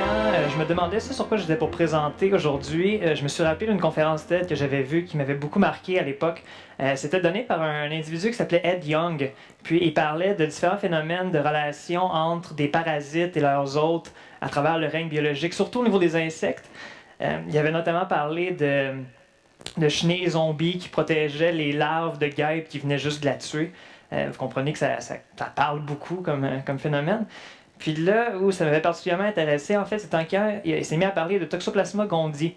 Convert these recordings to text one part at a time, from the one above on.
quand je me demandais ce sur quoi j'étais pour présenter aujourd'hui, je me suis rappelé d'une conférence TED que j'avais vue qui m'avait beaucoup marqué à l'époque. C'était donné par un individu qui s'appelait Ed Young. Puis il parlait de différents phénomènes de relations entre des parasites et leurs hôtes à travers le règne biologique, surtout au niveau des insectes. Il avait notamment parlé de chenilles zombies qui protégeaient les larves de guêpes qui venaient juste de la tuer. Vous comprenez que ça parle beaucoup comme phénomène. Puis là où ça m'avait particulièrement intéressé, en fait, c'est quand il s'est mis à parler de Toxoplasma gondii.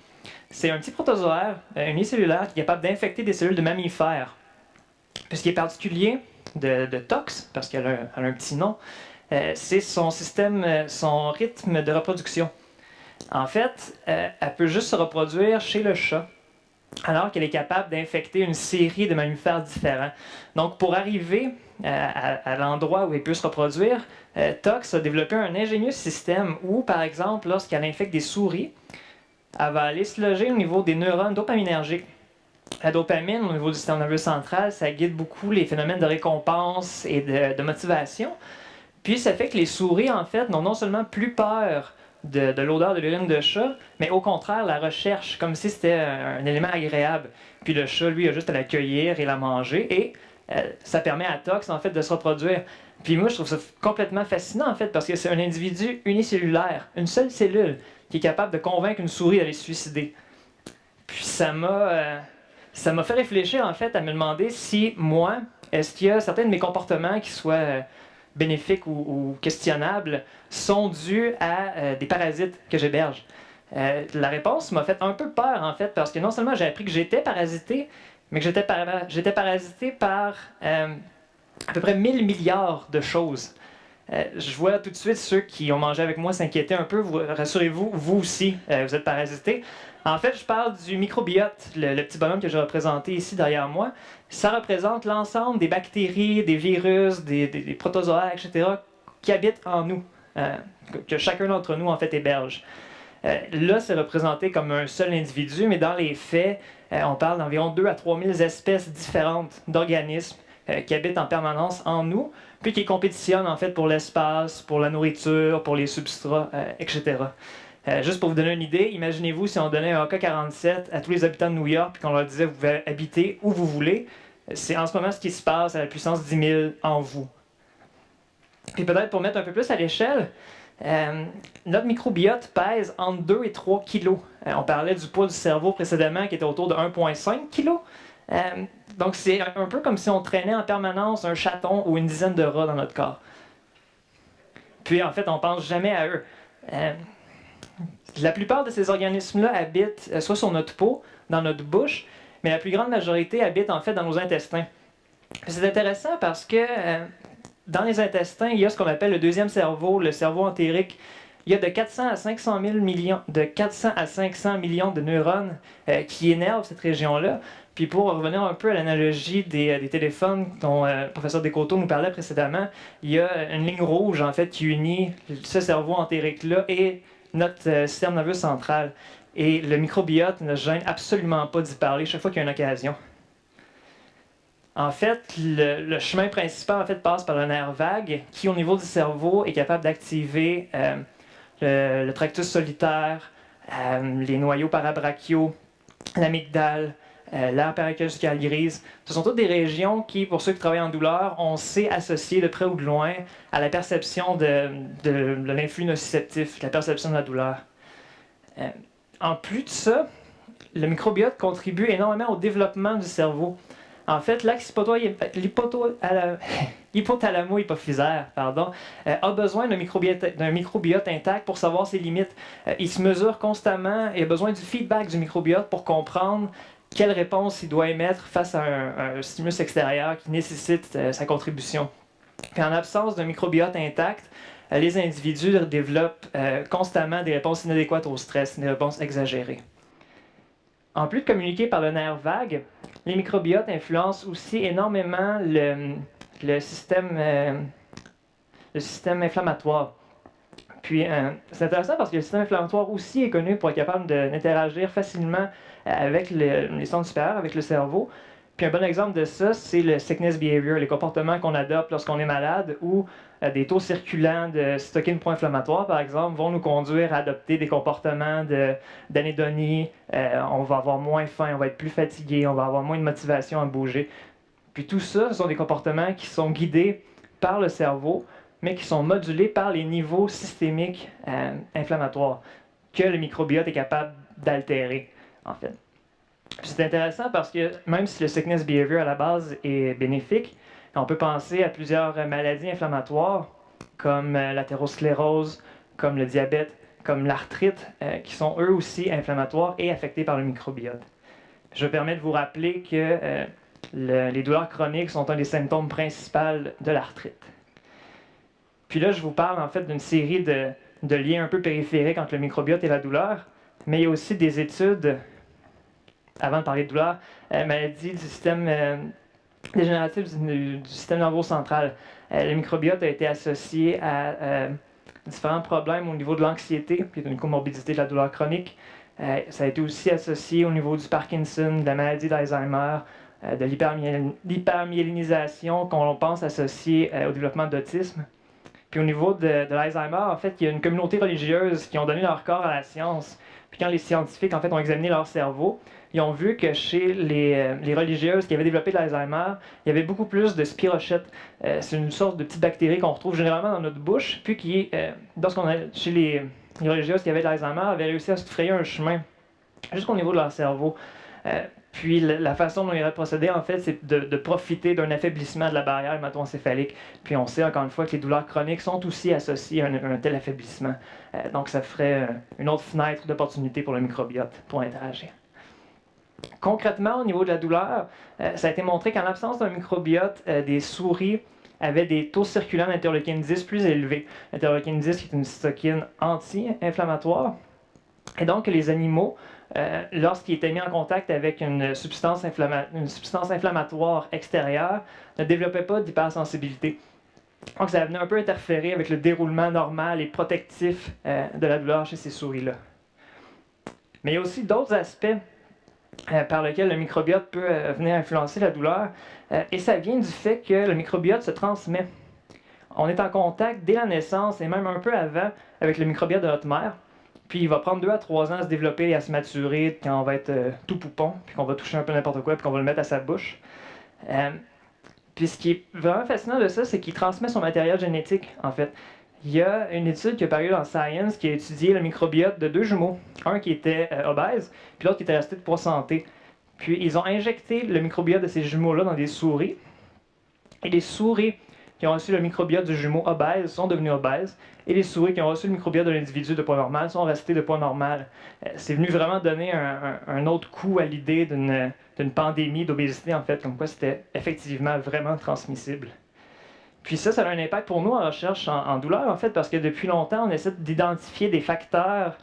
C'est un petit protozoaire unicellulaire qui est capable d'infecter des cellules de mammifères. Puis ce qui est particulier de Tox, parce qu'elle a un petit nom, c'est son rythme de reproduction. En fait, elle peut juste se reproduire chez le chat, alors qu'elle est capable d'infecter une série de mammifères différents. Donc, pour arriver à l'endroit où elle peut se reproduire, Tox a développé un ingénieux système où, par exemple, lorsqu'elle infecte des souris, elle va aller se loger au niveau des neurones dopaminergiques. La dopamine, au niveau du système nerveux central, ça guide beaucoup les phénomènes de récompense et de motivation. Puis, ça fait que les souris, en fait, n'ont non seulement plus peur de l'odeur de l'urine de chat, mais au contraire, la recherche, comme si c'était un élément agréable. Puis le chat, lui, a juste à la cueillir et la manger, et ça permet à Tox, en fait, de se reproduire. Puis moi, je trouve ça complètement fascinant, en fait, parce que c'est un individu unicellulaire, une seule cellule, qui est capable de convaincre une souris d'aller se suicider. Puis ça m'a fait réfléchir, en fait, à me demander si, moi, est-ce qu'il y a certains de mes comportements qui soient bénéfiques ou questionnables sont dus à des parasites que j'héberge. La réponse m'a fait un peu peur, en fait, parce que non seulement j'ai appris que j'étais parasité, mais que j'étais parasité par à peu près 1000 milliards de choses. Je vois tout de suite ceux qui ont mangé avec moi s'inquiéter un peu. Rassurez-vous, vous aussi, vous êtes parasité. En fait, je parle du microbiote, le petit bonhomme que j'ai représenté ici derrière moi. Ça représente l'ensemble des bactéries, des virus, des protozoaires, etc., qui habitent en nous, que chacun d'entre nous, en fait, héberge. Là, c'est représenté comme un seul individu, mais dans les faits, on parle d'environ 2 à 3 000 espèces différentes d'organismes qui habitent en permanence en nous, puis qui compétitionnent en fait pour l'espace, pour la nourriture, pour les substrats, etc. Juste pour vous donner une idée, imaginez-vous si on donnait un AK-47 à tous les habitants de New York puis qu'on leur disait vous pouvez habiter où vous voulez. C'est en ce moment ce qui se passe à la puissance 10 000 en vous. Puis peut-être pour mettre un peu plus à l'échelle, notre microbiote pèse entre 2 et 3 kilos. On parlait du poids du cerveau précédemment qui était autour de 1,5 kg. Donc c'est un peu comme si on traînait en permanence un chaton ou une dizaine de rats dans notre corps. Puis en fait, on pense jamais à eux. La plupart de ces organismes-là habitent soit sur notre peau, dans notre bouche, mais la plus grande majorité habite en fait dans nos intestins. C'est intéressant parce que dans les intestins, il y a ce qu'on appelle le deuxième cerveau, le cerveau entérique. Il y a de 400 à 500 millions de neurones qui énervent cette région-là. Puis pour revenir un peu à l'analogie des téléphones dont le professeur Descoteaux nous parlait précédemment, il y a une ligne rouge en fait qui unit ce cerveau entérique-là et notre système nerveux central. Et le microbiote ne gêne absolument pas d'y parler chaque fois qu'il y a une occasion. En fait, le chemin principal en fait, passe par le nerf vague qui, au niveau du cerveau, est capable d'activer le tractus solitaire, les noyaux parabrachiaux, l'amygdale, l'aire paracausticale grise. Ce sont toutes des régions qui, pour ceux qui travaillent en douleur, on sait associer de près ou de loin à la perception de l'influx nociceptif, la perception de la douleur. En plus de ça, le microbiote contribue énormément au développement du cerveau. En fait, l'axe hypothalamo-hypophysaire a besoin d'un microbiote intact pour savoir ses limites. Il se mesure constamment et a besoin du feedback du microbiote pour comprendre quelle réponse il doit émettre face à un stimulus extérieur qui nécessite sa contribution. Puis en absence d'un microbiote intact, les individus développent constamment des réponses inadéquates au stress, des réponses exagérées. En plus de communiquer par le nerf vague, les microbiotes influencent aussi énormément le système inflammatoire. Puis, c'est intéressant parce que le système inflammatoire aussi est connu pour être capable d'interagir facilement avec les centres supérieurs, avec le cerveau. Puis un bon exemple de ça, c'est le sickness behavior, les comportements qu'on adopte lorsqu'on est malade ou des taux circulants de cytokines pro-inflammatoires, par exemple, vont nous conduire à adopter des comportements d'anédonie. On va avoir moins faim, on va être plus fatigué, on va avoir moins de motivation à bouger. Puis tout ça, ce sont des comportements qui sont guidés par le cerveau, mais qui sont modulés par les niveaux systémiques inflammatoires que le microbiote est capable d'altérer, en fait. C'est intéressant parce que même si le sickness behavior à la base est bénéfique, on peut penser à plusieurs maladies inflammatoires comme l'athérosclérose, comme le diabète, comme l'arthrite, qui sont eux aussi inflammatoires et affectés par le microbiote. Je me permets de vous rappeler que les douleurs chroniques sont un des symptômes principaux de l'arthrite. Puis là, je vous parle en fait d'une série de liens un peu périphériques entre le microbiote et la douleur, mais il y a aussi des études avant de parler de douleur, maladie du système dégénératif du système nerveux central. Le microbiote a été associé à différents problèmes au niveau de l'anxiété, qui est une comorbidité de la douleur chronique. Ça a été aussi associé au niveau du Parkinson, de la maladie d'Alzheimer, de l'hypermyélinisation qu'on pense associée au développement d'autisme. Puis au niveau de l'Alzheimer, en fait, il y a une communauté religieuse qui ont donné leur corps à la science. Puis quand les scientifiques, en fait, ont examiné leur cerveau, ils ont vu que chez les religieuses qui avaient développé de l'Alzheimer, il y avait beaucoup plus de spirochètes. C'est une sorte de petite bactérie qu'on retrouve généralement dans notre bouche, puis qui, chez les religieuses qui avaient de l'Alzheimer, avaient réussi à se frayer un chemin jusqu'au niveau de leur cerveau. Puis la façon dont il aurait procédé, en fait, c'est de profiter d'un affaiblissement de la barrière hémato-encéphalique. Puis on sait encore une fois que les douleurs chroniques sont aussi associées à un tel affaiblissement. Donc ça ferait une autre fenêtre d'opportunité pour le microbiote pour interagir. Concrètement, au niveau de la douleur, ça a été montré qu'en l'absence d'un microbiote, des souris avaient des taux circulants d'interleukine 10 plus élevés. L'interleukine 10 qui est une cytokine anti-inflammatoire. Et donc les animaux, lorsqu'ils étaient mis en contact avec une substance inflammatoire extérieure, ne développaient pas d'hypersensibilité. Donc ça venait un peu interférer avec le déroulement normal et protectif de la douleur chez ces souris-là. Mais il y a aussi d'autres aspects par lesquels le microbiote peut venir influencer la douleur, et ça vient du fait que le microbiote se transmet. On est en contact dès la naissance et même un peu avant avec le microbiote de notre mère. Puis il va prendre 2 à 3 ans à se développer et à se maturer quand on va être tout poupon, puis qu'on va toucher un peu n'importe quoi, puis qu'on va le mettre à sa bouche. Puis ce qui est vraiment fascinant de ça, c'est qu'il transmet son matériel génétique, en fait. Il y a une étude qui est parue dans Science qui a étudié le microbiote de 2 jumeaux. Un qui était obèse, puis l'autre qui était resté de poids santé. Puis ils ont injecté le microbiote de ces jumeaux-là dans des souris. Et les souris qui ont reçu le microbiote du jumeau obèse sont devenues obèses. Et les souris qui ont reçu le microbiote de l'individu de poids normal sont restées de poids normal. C'est venu vraiment donner un autre coup à l'idée d'une pandémie d'obésité, en fait, comme quoi c'était effectivement vraiment transmissible. Puis ça a un impact pour nous en recherche en douleur, en fait, parce que depuis longtemps, on essaie d'identifier des facteurs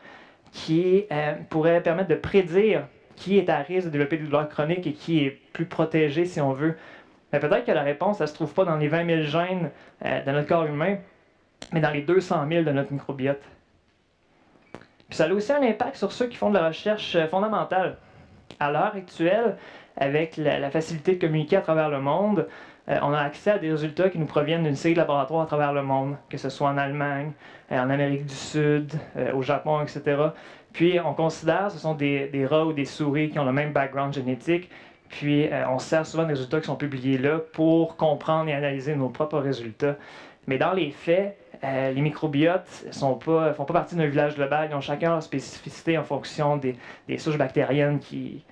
qui pourraient permettre de prédire qui est à risque de développer des douleurs chroniques et qui est plus protégé, si on veut. Mais peut-être que la réponse, ça ne se trouve pas dans les 20 000 gènes de notre corps humain, mais dans les 200 000 de notre microbiote. Puis ça a aussi un impact sur ceux qui font de la recherche fondamentale. À l'heure actuelle, avec la facilité de communiquer à travers le monde, on a accès à des résultats qui nous proviennent d'une série de laboratoires à travers le monde, que ce soit en Allemagne, en Amérique du Sud, au Japon, etc. Puis on considère que ce sont des rats ou des souris qui ont le même background génétique. Puis on se sert souvent des résultats qui sont publiés là pour comprendre et analyser nos propres résultats. Mais dans les faits, les microbiotes ne font pas partie d'un village global. Ils ont chacun leur spécificité en fonction des souches bactériennes qui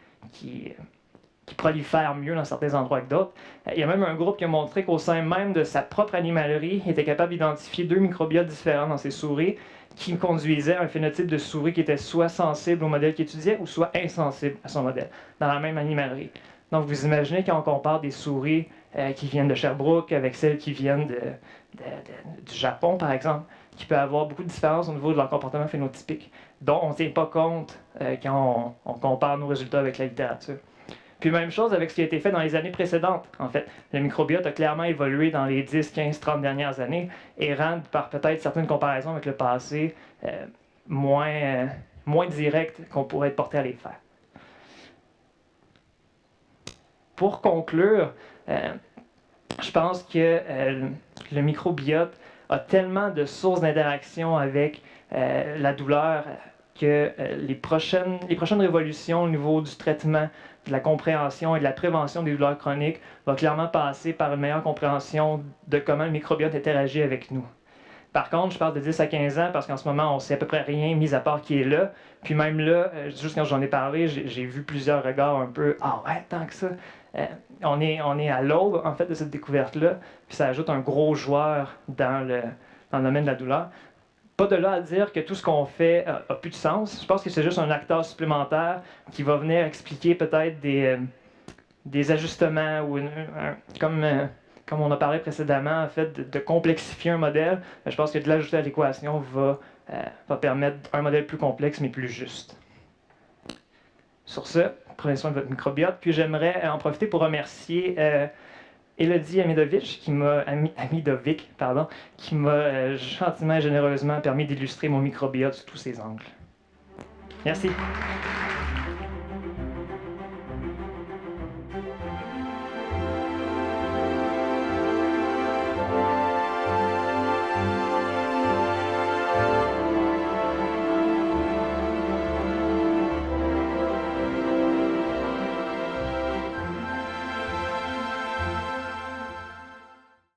prolifèrent mieux dans certains endroits que d'autres. Il y a même un groupe qui a montré qu'au sein même de sa propre animalerie, il était capable d'identifier 2 microbiotes différents dans ses souris qui conduisaient à un phénotype de souris qui était soit sensible au modèle qu'il étudiait ou soit insensible à son modèle, dans la même animalerie. Donc vous imaginez quand on compare des souris qui viennent de Sherbrooke avec celles qui viennent du Japon, par exemple, qui peut avoir beaucoup de différences au niveau de leur comportement phénotypique, dont on ne tient pas compte quand on compare nos résultats avec la littérature. Puis même chose avec ce qui a été fait dans les années précédentes, en fait. Le microbiote a clairement évolué dans les 10, 15, 30 dernières années et rend par peut-être certaines comparaisons avec le passé moins directes qu'on pourrait être porté à les faire. Pour conclure, je pense que le microbiote a tellement de sources d'interaction avec la douleur que les prochaines révolutions au niveau du traitement, de la compréhension et de la prévention des douleurs chroniques va clairement passer par une meilleure compréhension de comment le microbiote interagit avec nous. Par contre, je parle de 10 à 15 ans parce qu'en ce moment, on ne sait à peu près rien, mis à part qui est là. Puis même là, juste quand j'en ai parlé, j'ai vu plusieurs regards un peu « Ah ouais, tant que ça! On est à l'aube, en fait, de cette découverte-là. » Puis ça ajoute un gros joueur dans le domaine de la douleur. Pas de là à dire que tout ce qu'on fait a plus de sens. Je pense que c'est juste un acteur supplémentaire qui va venir expliquer peut-être des ajustements ou comme on a parlé précédemment, en fait, de complexifier un modèle. Je pense que de l'ajouter à l'équation va permettre un modèle plus complexe mais plus juste. Sur ce, prenez soin de votre microbiote. Puis j'aimerais en profiter pour remercier Elodie Amidovic, qui m'a gentiment et généreusement permis d'illustrer mon microbiote sous tous ses angles. Merci.